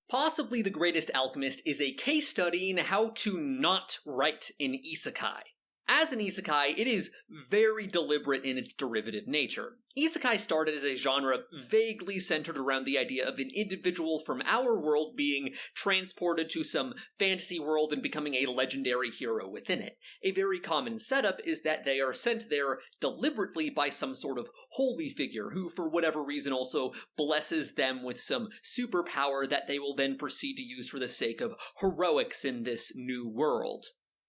Possibly The Greatest Alchemist is a case study in how to not write an isekai. As an isekai, it is very deliberate in its derivative nature. Isekai started as a genre vaguely centered around the idea of an individual from our world being transported to some fantasy world and becoming a legendary hero within it. A very common setup is that they are sent there deliberately by some sort of holy figure who, for whatever reason, also blesses them with some superpower that they will then proceed to use for the sake of heroics in this new world.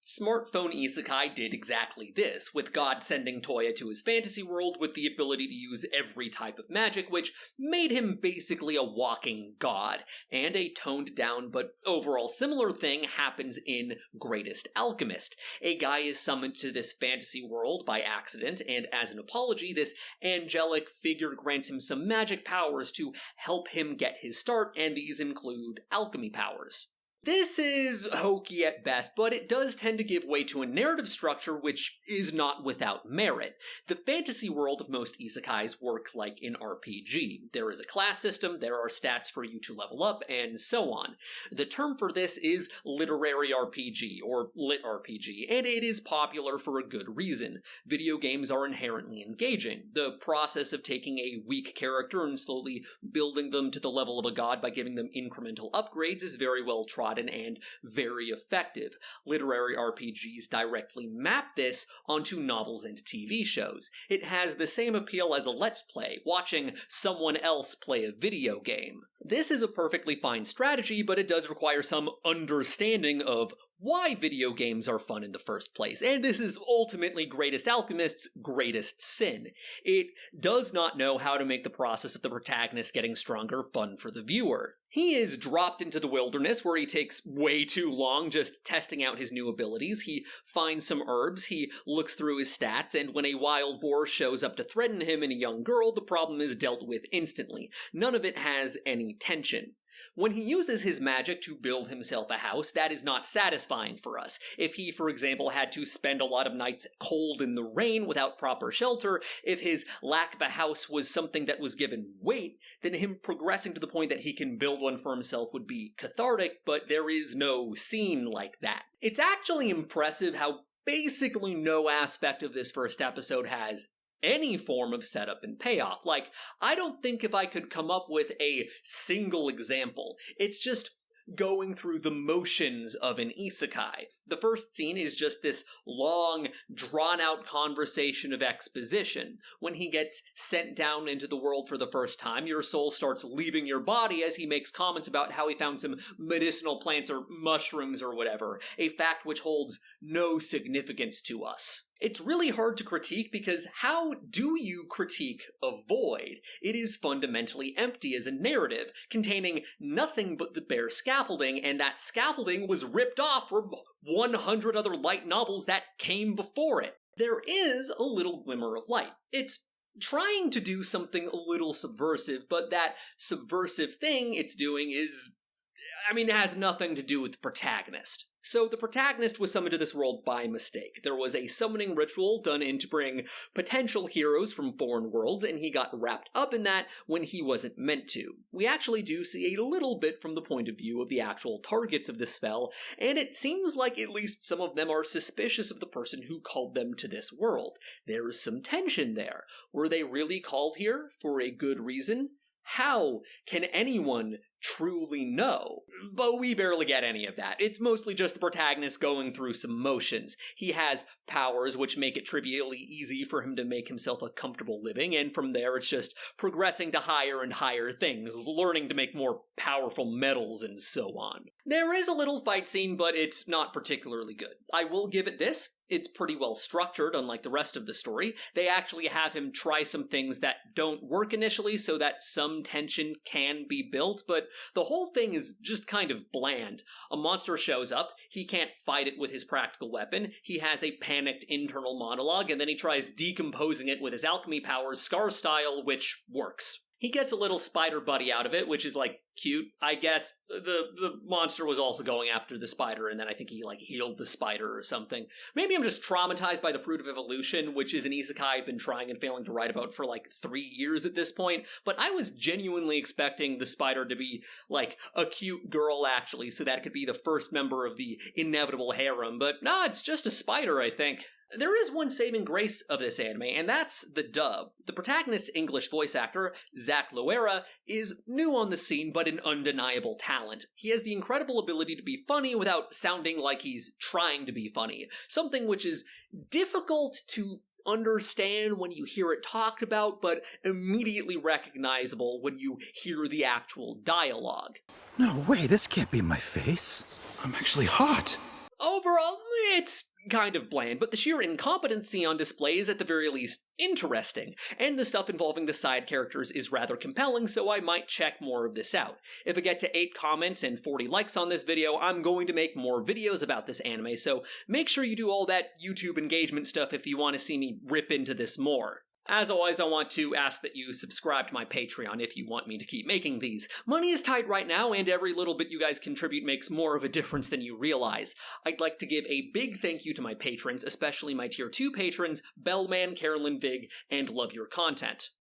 Smartphone Isekai did exactly this, with God sending Toya to his fantasy world with the ability to use every type of magic, which made him basically a walking god. And a toned down but overall similar thing happens in Greatest Alchemist. A guy is summoned to this fantasy world by accident, and as an apology, this angelic figure grants him some magic powers to help him get his start, and these include alchemy powers. This is hokey at best, but it does tend to give way to a narrative structure which is not without merit. The fantasy world of most isekais work like an RPG. There is a class system, there are stats for you to level up, and so on. The term for this is literary RPG, or lit RPG, and it is popular for a good reason. Video games are inherently engaging. The process of taking a weak character and slowly building them to the level of a god by giving them incremental upgrades is very well trodden and very effective. Literary RPGs directly map this onto novels and TV shows. It has the same appeal as a Let's Play, watching someone else play a video game. This is a perfectly fine strategy, but it does require some understanding of why video games are fun in the first place, and this is ultimately Greatest Alchemist's greatest sin. It does not know how to make the process of the protagonist getting stronger fun for the viewer. He is dropped into the wilderness where he takes way too long just testing out his new abilities. He finds some herbs, he looks through his stats, and when a wild boar shows up to threaten him and a young girl, the problem is dealt with instantly. None of it has any tension. When he uses his magic to build himself a house, that is not satisfying for us. If he, for example, had to spend a lot of nights cold in the rain without proper shelter, if his lack of a house was something that was given weight, then him progressing to the point that he can build one for himself would be cathartic, but there is no scene like that. It's actually impressive how basically no aspect of this first episode has any form of setup and payoff. Like, I don't think if I could come up with a single example. It's just going through the motions of an isekai. The first scene is just this long, drawn-out conversation of exposition. When he gets sent down into the world for the first time, your soul starts leaving your body as he makes comments about how he found some medicinal plants or mushrooms or whatever, a fact which holds no significance to us. It's really hard to critique because how do you critique a void? It is fundamentally empty as a narrative, containing nothing but the bare scaffolding, and that scaffolding was ripped off from 100 other light novels that came before it. There is a little glimmer of light. It's trying to do something a little subversive, but that subversive thing it's doing it has nothing to do with the protagonist. So the protagonist was summoned to this world by mistake. There was a summoning ritual done in to bring potential heroes from foreign worlds, and he got wrapped up in that when he wasn't meant to. We actually do see a little bit from the point of view of the actual targets of this spell, and it seems like at least some of them are suspicious of the person who called them to this world. There is some tension there. Were they really called here for a good reason? How can anyone truly know? But we barely get any of that. It's mostly just the protagonist going through some motions. He has powers which make it trivially easy for him to make himself a comfortable living, and from there it's just progressing to higher and higher things, learning to make more powerful metals and so on. There is a little fight scene, but it's not particularly good. I will give it this. It's pretty well structured, unlike the rest of the story. They actually have him try some things that don't work initially so that some tension can be built, but the whole thing is just kind of bland. A monster shows up, he can't fight it with his practical weapon, he has a panicked internal monologue, and then he tries decomposing it with his alchemy powers, Scar style, which works. He gets a little spider buddy out of it, which is, cute, I guess. the monster was also going after the spider, and then I think he like healed the spider or something. Maybe I'm just traumatized by the Fruit of Evolution, which is an isekai I've been trying and failing to write about for like 3 years at this point, but I was genuinely expecting the spider to be like a cute girl actually, so that it could be the first member of the inevitable harem, but nah, it's just a spider, I think. There is one saving grace of this anime, and that's the dub. The protagonist's English voice actor, Zach Loera, is new on the scene but an undeniable talent. He has the incredible ability to be funny without sounding like he's trying to be funny, something which is difficult to understand when you hear it talked about, but immediately recognizable when you hear the actual dialogue. No way, this can't be my face. I'm actually hot. Overall, it's kind of bland, but the sheer incompetency on display is at the very least interesting, and the stuff involving the side characters is rather compelling, so I might check more of this out. If I get to 8 comments and 40 likes on this video, I'm going to make more videos about this anime, so make sure you do all that YouTube engagement stuff if you want to see me rip into this more. As always, I want to ask that you subscribe to my Patreon if you want me to keep making these. Money is tight right now, and every little bit you guys contribute makes more of a difference than you realize. I'd like to give a big thank you to my patrons, especially my Tier 2 patrons, Bellman, Carolyn Vig, and Love Your Content.